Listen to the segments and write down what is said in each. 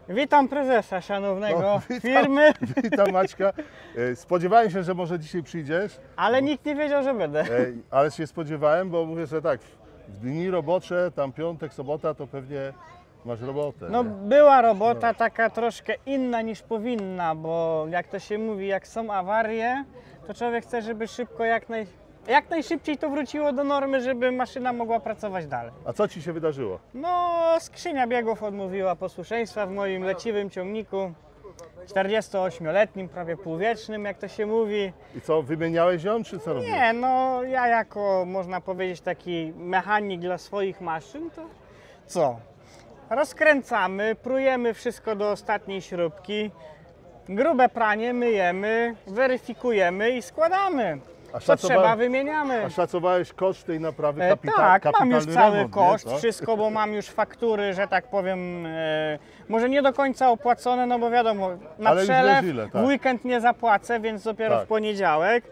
Witam prezesa szanownego No, firmy, Witam Maćka. Spodziewałem się, że może dzisiaj przyjdziesz, ale nikt nie wiedział, że będę. ale się spodziewałem, bo mówię, że tak, w dni robocze, tam piątek, sobota, to pewnie masz robotę. No nie? była robota taka troszkę inna niż powinna, bo jak to się mówi, jak są awarie, to człowiek chce, żeby szybko, jak najszybciej to wróciło do normy, żeby maszyna mogła pracować dalej. A co Ci się wydarzyło? No, skrzynia biegów odmówiła posłuszeństwa w moim leciwym ciągniku, 48-letnim, prawie półwiecznym, jak to się mówi. I co, wymieniałeś ją, czy co robiłeś? Nie, no ja jako, można powiedzieć, taki mechanik dla swoich maszyn, to co? Rozkręcamy, prujemy wszystko do ostatniej śrubki, grube pranie myjemy, weryfikujemy i składamy. Co trzeba, wymieniamy. A szacowałeś koszt tej naprawy Tak, mam już cały remont, koszt, nie? wszystko, bo mam już faktury, że tak powiem, może nie do końca opłacone, no bo wiadomo, na Ale już przelew wiesz ile, tak. w weekend nie zapłacę, więc dopiero Tak. w poniedziałek.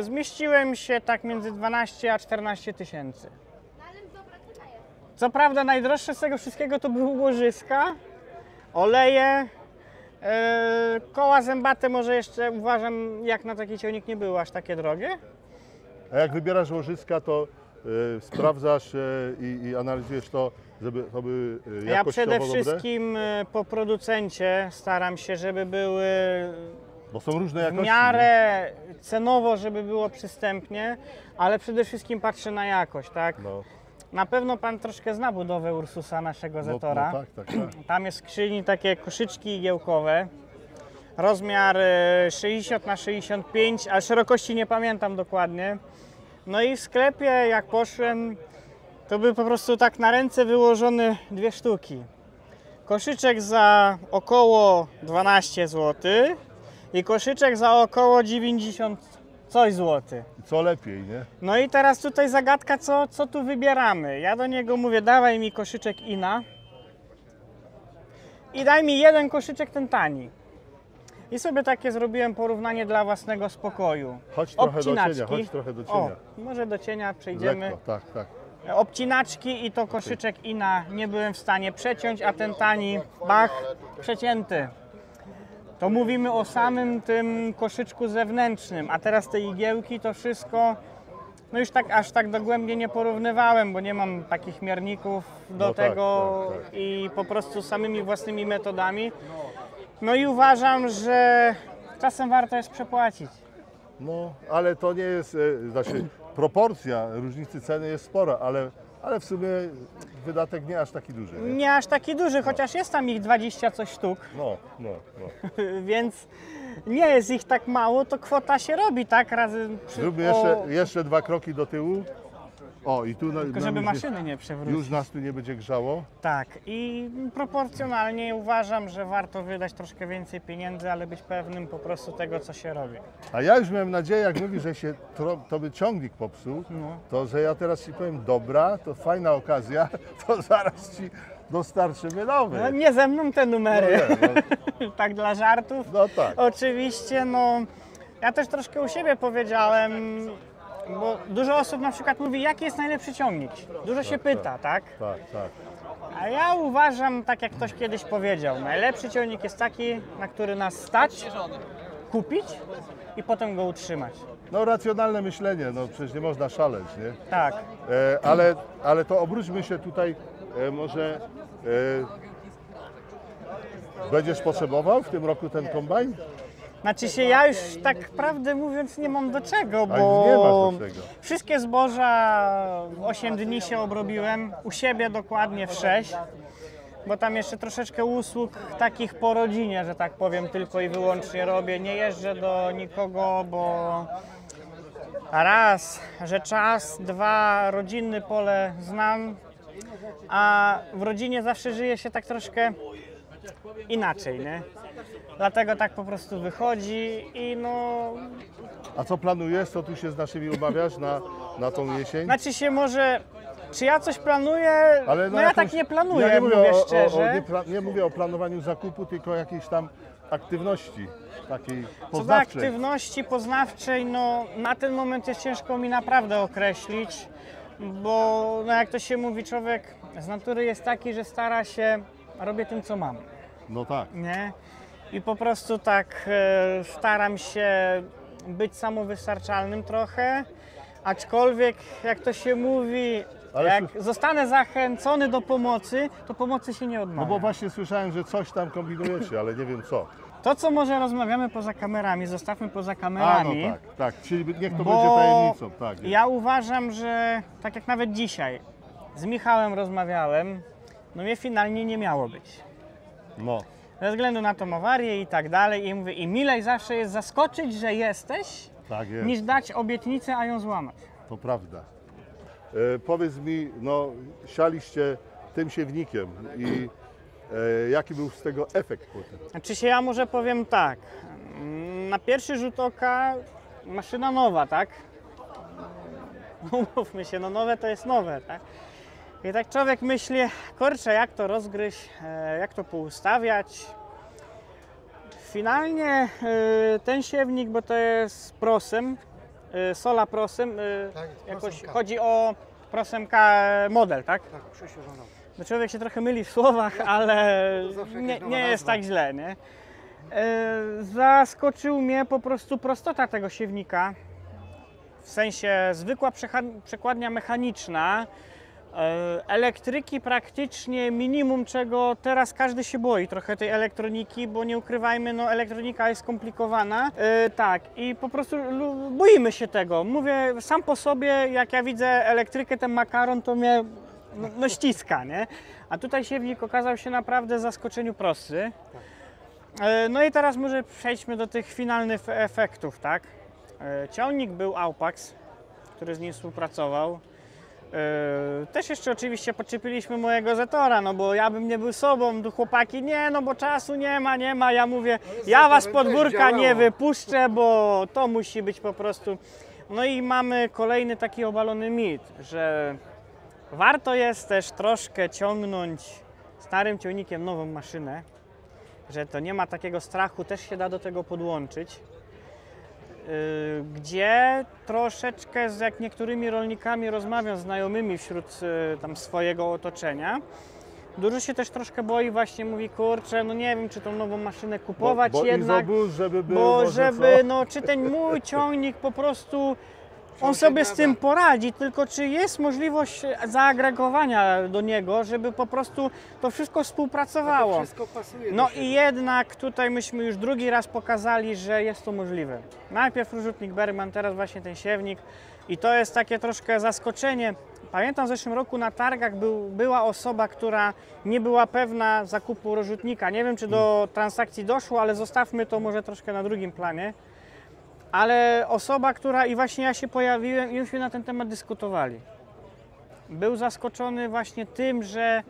Zmieściłem się tak między 12 a 14 tysięcy. Co prawda najdroższe z tego wszystkiego to były łożyska, oleje, koła zębate może jeszcze uważam, jak na taki ciągnik nie były aż takie drogie. A jak wybierasz łożyska, to sprawdzasz i analizujesz to, żeby to były Ja jakościowo przede dobre? wszystkim po producencie staram się, żeby były Bo są różne w jakości. miarę cenowo, żeby było przystępnie, ale przede wszystkim patrzę na jakość, tak? No, Na pewno Pan troszkę zna budowę Ursusa, naszego Zetora. No, tak. Tam jest w skrzyni takie koszyczki igiełkowe, rozmiar 60 na 65, a szerokości nie pamiętam dokładnie. No i w sklepie jak poszłem, to były po prostu tak na ręce wyłożone dwie sztuki. Koszyczek za około 12 zł i koszyczek za około 90 coś złotych. I co lepiej, nie? No i teraz tutaj zagadka, co tu wybieramy. Ja do niego mówię, dawaj mi koszyczek Ina i daj mi jeden koszyczek ten tani. I sobie takie zrobiłem porównanie dla własnego spokoju. Chodź trochę do Obcinaczki. cienia, chodź trochę do cienia. O, może do cienia przejdziemy. Lekko, tak. Obcinaczki i to koszyczek Ina nie byłem w stanie przeciąć, a ten tani, bach, przecięty. To mówimy o samym tym koszyczku zewnętrznym, a teraz te igiełki to wszystko, no już tak aż tak dogłębnie nie porównywałem, bo nie mam takich mierników do No tak, tego tak. i po prostu samymi własnymi metodami. No i uważam, że czasem warto jest przepłacić. No, ale to nie jest, znaczy proporcja różnicy ceny jest spora, ale w sumie wydatek nie aż taki duży, nie? Nie aż taki duży, chociaż jest tam ich 20 coś sztuk, No. więc nie jest ich tak mało, to kwota się robi, tak? Razy Zróbmy jeszcze 2 kroki do tyłu. O, i tu tylko żeby maszyny nie przewrócić. już nas tu nie będzie grzało. Tak, i proporcjonalnie uważam, że warto wydać troszkę więcej pieniędzy, ale być pewnym po prostu tego, co się robi. A ja już miałem nadzieję, jak mówi, że się to by ciągnik popsuł, No. to że ja teraz Ci powiem, dobra, to fajna okazja, to zaraz Ci dostarczymy nowy. No, nie ze mną te numery, No, tak dla żartów. no tak. Oczywiście, no ja też troszkę u siebie powiedziałem, bo dużo osób na przykład mówi, jaki jest najlepszy ciągnik. Dużo się pyta, tak? Tak. A ja uważam, tak jak ktoś kiedyś powiedział, najlepszy ciągnik jest taki, na który nas stać, kupić i potem go utrzymać. No racjonalne myślenie, no przecież nie można szaleć, nie? Tak. Ale to obróćmy się tutaj, może będziesz potrzebował w tym roku ten kombajn? Znaczy się ja już tak prawdę mówiąc nie mam do czego, A bo nie masz do czego. wszystkie zboża w 8 dni się obrobiłem, u siebie dokładnie w 6, bo tam jeszcze troszeczkę usług takich po rodzinie, że tak powiem, tylko i wyłącznie robię. Nie jeżdżę do nikogo, bo raz, że czas, dwa, rodzinne pole znam, a w rodzinie zawsze żyje się tak troszkę inaczej, nie? Dlatego tak po prostu wychodzi i no... A co planujesz? Co tu się z naszymi umawiasz na tą jesień? Znaczy się może... Czy ja coś planuję? Ale No ja tak nie planuję, ja mówię szczerze. nie mówię o planowaniu zakupu, tylko jakiejś tam aktywności takiej Co do poznawczej. aktywności poznawczej, no na ten moment jest ciężko mi naprawdę określić, bo no jak to się mówi, człowiek z natury jest taki, że stara się robię tym, co mam, No tak. nie? I po prostu tak staram się być samowystarczalnym trochę, aczkolwiek jak to się mówi, Ale jak zostanę zachęcony do pomocy, to pomocy się nie No odmawia. bo właśnie słyszałem, że coś tam kombinujecie, ale nie wiem co. To, co może rozmawiamy poza kamerami, zostawmy poza A, no kamerami. tak. Czyli niech to Bo będzie tajemnicą. Tak, jest. Ja uważam, że tak jak nawet dzisiaj z Michałem rozmawiałem, no mnie finalnie nie miało być. No, Ze względu na tą awarię i tak dalej. I mówię, i milej zawsze jest zaskoczyć, że jesteś, tak jest. niż dać obietnicę, a ją złamać. To prawda. Powiedz mi, no sialiście tym siewnikiem i jaki był z tego efekt potem? Znaczy się ja może powiem tak, na pierwszy rzut oka maszyna nowa, tak? Umówmy się, no nowe to jest nowe, tak? I tak człowiek myśli, kurczę, jak to rozgryźć, jak to poustawiać. Finalnie ten siewnik, bo to jest prosem, Sola prosem, Tak, jakoś Prosem K. chodzi o prosem K model, tak? Tak, prześwieżoną. No człowiek się trochę myli w słowach, ale zawsze nie, jakaś nowa nie jest nazwa. tak źle, nie? Zaskoczył mnie po prostu prostota tego siewnika, w sensie zwykła przekładnia mechaniczna, elektryki praktycznie minimum, czego teraz każdy się boi trochę tej elektroniki, bo nie ukrywajmy, no elektronika jest skomplikowana. Tak, i po prostu boimy się tego. Mówię, sam po sobie, jak ja widzę elektrykę, ten makaron, to mnie no ściska, nie? A tutaj siewnik okazał się naprawdę zaskoczeniu prosty. No i teraz może przejdźmy do tych finalnych efektów, tak? Ciągnik był Aupax, który z nim współpracował. Też jeszcze oczywiście podczepiliśmy mojego Zetora, no bo ja bym nie był sobą, tu chłopaki, nie, no bo czasu nie ma, ja mówię, ja was z podwórka nie wypuszczę, bo to musi być po prostu. No i mamy kolejny taki obalony mit, że warto jest też troszkę ciągnąć starym ciągnikiem nową maszynę, że to nie ma takiego strachu, też się da do tego podłączyć. Gdzie troszeczkę z jak niektórymi rolnikami rozmawiam, znajomymi wśród tam swojego otoczenia, dużo się też troszkę boi, właśnie mówi, kurczę, no nie wiem, czy tą nową maszynę kupować bo jednak, izobus, żeby był, bo może żeby, co? no czy ten mój ciągnik po prostu, on się sobie z tym nada. poradzi, tylko czy jest możliwość zaagregowania do niego, żeby po prostu to wszystko To współpracowało. wszystko pasuje No do i siebie. jednak tutaj myśmy już drugi raz pokazali, że jest to możliwe. Najpierw rzutnik Bergman, teraz właśnie ten siewnik i to jest takie troszkę zaskoczenie. Pamiętam w zeszłym roku na targach była osoba, która nie była pewna zakupu rozrzutnika. Nie wiem, czy do transakcji doszło, ale zostawmy to może troszkę na drugim planie. Ale osoba, która, i właśnie ja się pojawiłem i myśmy na ten temat dyskutowali. Był zaskoczony właśnie tym, że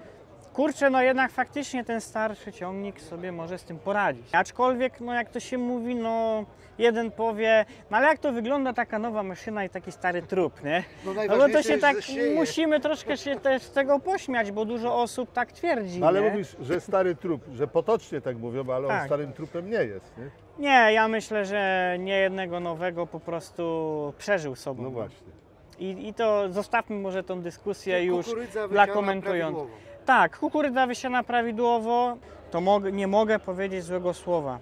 kurczę, no jednak faktycznie ten starszy ciągnik sobie może z tym poradzić. Aczkolwiek, no jak to się mówi, no jeden powie, no ale jak to wygląda taka nowa maszyna i taki stary trup, nie? No No bo to najważniejsze się jest, tak, że sieje. musimy troszkę się też z tego pośmiać, bo dużo osób tak twierdzi, No ale nie? mówisz, że stary trup, że potocznie tak mówią, ale on Tak. starym trupem nie jest, nie? Nie, ja myślę, że nie jednego nowego po prostu przeżył sobą. No właśnie. I to zostawmy może tą dyskusję już Kukurydza dla wysiana komentujących. prawidłowo. Tak, kukurydza wysiana prawidłowo, to nie mogę powiedzieć złego słowa.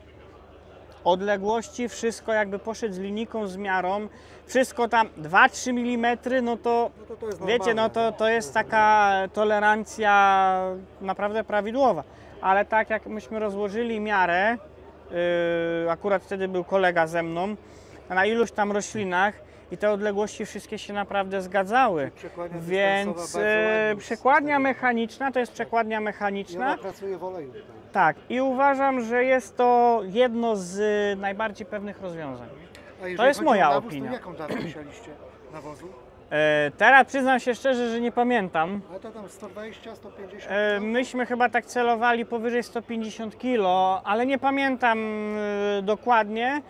Odległości, wszystko jakby poszedł z linijką, z miarą, wszystko tam 2-3 mm, no to No to jest wiecie, no normalne. to jest taka tolerancja naprawdę prawidłowa. Ale tak jak myśmy rozłożyli miarę, akurat wtedy był kolega ze mną, na iluś tam roślinach i te odległości wszystkie się naprawdę zgadzały. Przekładnia Więc dystansowa bardzo ładnie przekładnia z tego. mechaniczna to jest przekładnia I mechaniczna. ona pracuje w oleju. Tak, i uważam, że jest to jedno z najbardziej pewnych rozwiązań. A jeżeli jest chodzi o moja nawóz, opinia. To jaką dawkę sialiście nawozu? Teraz przyznam się szczerze, że nie pamiętam. A to tam 120, 150 Myśmy chyba tak celowali powyżej 150 kg, ale nie pamiętam dokładnie.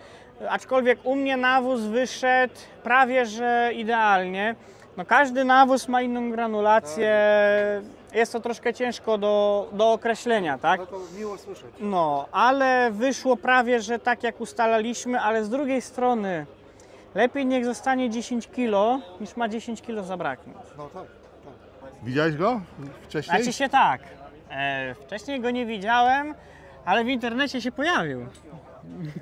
Aczkolwiek u mnie nawóz wyszedł prawie że idealnie. No każdy nawóz ma inną granulację. Jest to troszkę ciężko do określenia, tak? No to miło słyszeć. No, ale wyszło prawie że tak jak ustalaliśmy, ale z drugiej strony lepiej niech zostanie 10 kg niż ma 10 kg zabraknąć. No tak, tak. Widziałeś go wcześniej? Znaczy się tak. Wcześniej go nie widziałem, ale w internecie się pojawił.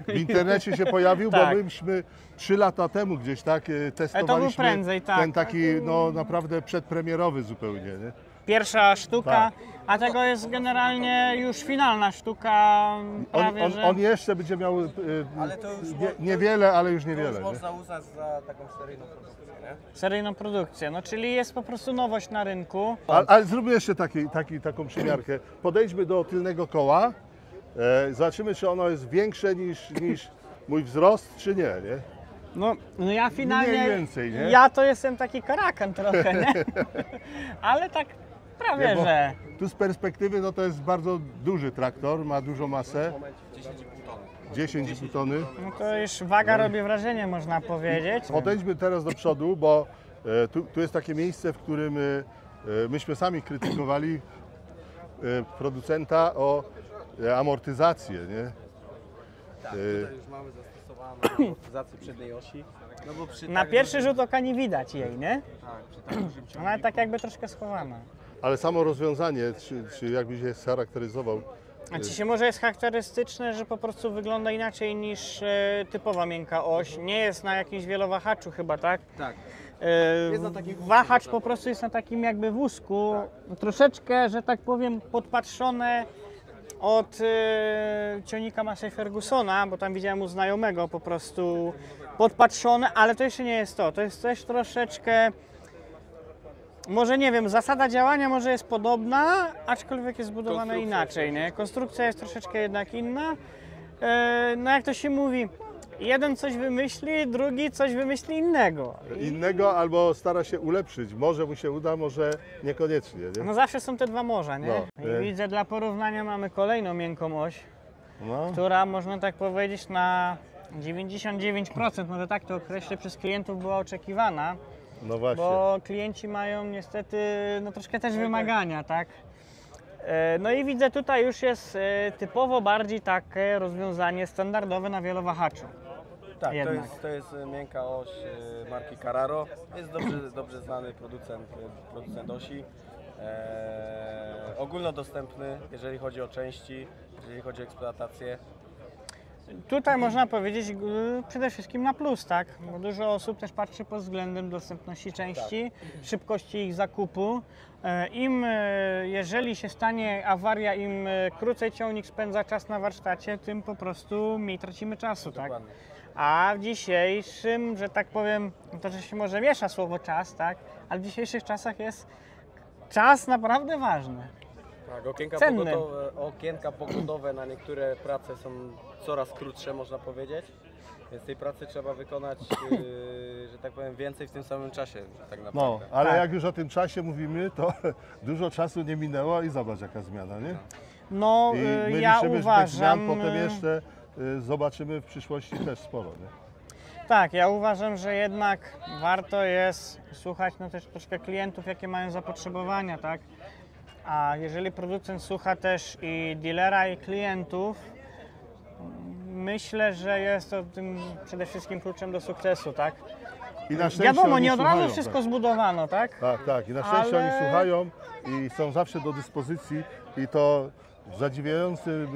W internecie się pojawił, Tak. bo myśmy 3 lata temu gdzieś tak testowaliśmy prędzej, tak. ten taki no naprawdę przedpremierowy zupełnie, nie? Pierwsza sztuka, Tak. a tego jest generalnie już finalna sztuka, prawie że... On jeszcze będzie miał Ale to już niewiele, ale już to już niewiele. Nie? można uznać za taką seryjną produkcję, nie? Seryjną produkcję, no czyli jest po prostu nowość na rynku. Ale zróbmy jeszcze taką przymiarkę. Podejdźmy do tylnego koła, zobaczymy, czy ono jest większe niż mój wzrost, czy nie, nie? No ja finalnie, Mniej więcej, nie? ja to jestem taki karakan trochę, nie? Ale tak prawie, Nie, bo że. Tu z perspektywy no to jest bardzo duży traktor, ma dużą masę, 10,5 tony. No to już waga robi wrażenie, można powiedzieć. Podejdźmy teraz do przodu, bo tu jest takie miejsce, w którym myśmy sami krytykowali producenta o amortyzację, nie? Tak, tutaj już mamy zastosowaną amortyzację przedniej osi. No bo przy Na tak pierwszy dużym- rzut oka nie widać jej, nie? Tak, przy tak dużym Ona ciągniku. tak jakby troszkę schowana. Ale samo rozwiązanie, czy jakbyś je scharakteryzował, Znaczy się może jest charakterystyczne, że po prostu wygląda inaczej niż typowa miękka oś. Nie jest na jakimś wielowahaczu chyba, tak? Tak. Jest na takim wózku, Wahacz można po prostu jest na takim jakby wózku, troszeczkę, że tak powiem, podpatrzone od ciągnika Massey Fergusona, bo tam widziałem u znajomego po prostu podpatrzone, ale to jeszcze nie jest to. To jest też troszeczkę, może nie wiem, zasada działania może jest podobna, aczkolwiek jest zbudowana Konstrukcja inaczej, nie? Konstrukcja jest troszeczkę jednak inna. No jak to się mówi, jeden coś wymyśli, drugi coś wymyśli innego. innego albo stara się ulepszyć. Może mu się uda, może niekoniecznie, nie? No zawsze są te dwa morza, nie? No. I widzę, dla porównania mamy kolejną miękką oś, No. która można tak powiedzieć na 99%, może tak to określę, przez klientów była oczekiwana, No właśnie. bo klienci mają niestety no troszkę też wymagania, tak? No i widzę, tutaj już jest typowo bardziej takie rozwiązanie standardowe na wielowahaczu. Tak, Jednak. to jest miękka oś marki Carraro. Jest dobrze znany producent osi. Ogólnodostępny, jeżeli chodzi o części, jeżeli chodzi o eksploatację. Tutaj można powiedzieć przede wszystkim na plus, tak? Bo dużo osób też patrzy pod względem dostępności części, szybkości ich zakupu. Jeżeli się stanie awaria, im krócej ciągnik spędza czas na warsztacie, tym po prostu mniej tracimy czasu, tak? Dokładnie. A w dzisiejszym, że tak powiem, to że się może miesza słowo czas, tak? Ale w dzisiejszych czasach jest czas naprawdę ważny. Tak, Cenny. okienka pogodowe na niektóre prace są coraz krótsze, można powiedzieć. Więc tej pracy trzeba wykonać, że tak powiem, więcej w tym samym czasie, tak naprawdę. No, ale Tak. jak już o tym czasie mówimy, to dużo czasu nie minęło i zobacz jaka zmiana, nie? No, I my ja liczymy, że tych zmian uważam... potem jeszcze zobaczymy w przyszłości też sporo, nie? Tak, ja uważam, że jednak warto jest słuchać no też troszkę klientów, jakie mają zapotrzebowania, tak? A jeżeli producent słucha też i dealera, i klientów, myślę, że jest to tym przede wszystkim kluczem do sukcesu, tak? I na szczęście Wiadomo, oni nie od razu słuchają, wszystko tak. zbudowano, tak? Tak. I na szczęście Ale- oni słuchają i są zawsze do dyspozycji i to w zadziwiającym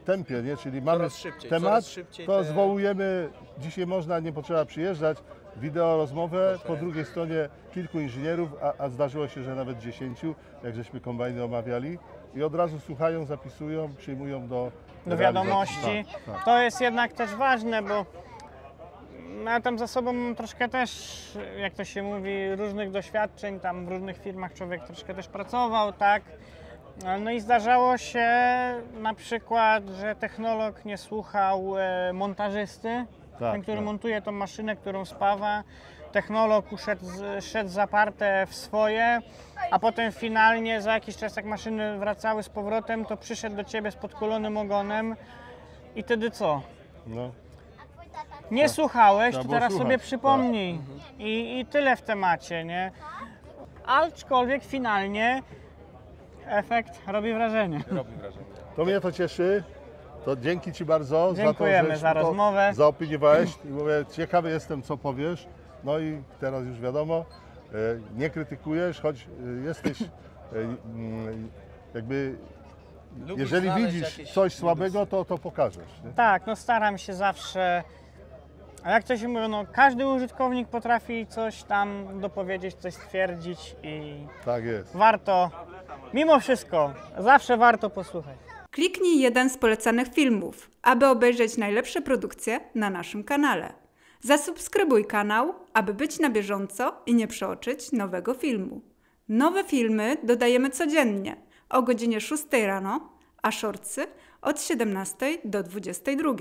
tempie, nie? Czyli mamy Coraz szybciej, temat, coraz szybciej to te- zwołujemy, dzisiaj można, nie potrzeba przyjeżdżać, wideo rozmowę, po drugiej stronie kilku inżynierów, a zdarzyło się, że nawet 10, jak żeśmy kombajny omawiali i od razu słuchają, zapisują, przyjmują do Wiadomości. realizacji. Tak. To jest jednak też ważne, bo ja tam za sobą mam troszkę też, jak to się mówi, różnych doświadczeń, tam w różnych firmach człowiek troszkę też pracował, tak? No i zdarzało się na przykład, że technolog nie słuchał montażysty, Tak, ten, który tak. montuje tą maszynę, którą spawa. Technolog szedł zaparte w swoje, a potem finalnie za jakiś czas, jak maszyny wracały z powrotem, to przyszedł do ciebie z podkulonym ogonem i wtedy co? No. Nie słuchałeś, trzeba to było teraz słuchać, sobie tak. przypomnij. I tyle w temacie, nie? Aczkolwiek finalnie efekt robi wrażenie. Robi wrażenie. To mnie to cieszy. To dzięki Ci bardzo Dziękujemy żeś za to rozmowę. zaopiniowałeś. I mówię, ciekawy jestem, co powiesz. No i teraz już wiadomo, nie krytykujesz, choć jesteś jakby, Lubisz jeżeli znaleźć widzisz jakieś coś słabego, to pokażesz. Nie? Tak, no staram się zawsze. A jak to się mówi, no każdy użytkownik potrafi coś tam dopowiedzieć, coś stwierdzić i Tak jest. warto, mimo wszystko, zawsze warto posłuchać. Kliknij jeden z polecanych filmów, aby obejrzeć najlepsze produkcje na naszym kanale. Zasubskrybuj kanał, aby być na bieżąco i nie przeoczyć nowego filmu. Nowe filmy dodajemy codziennie o godzinie 6 rano, a shortsy od 17 do 22.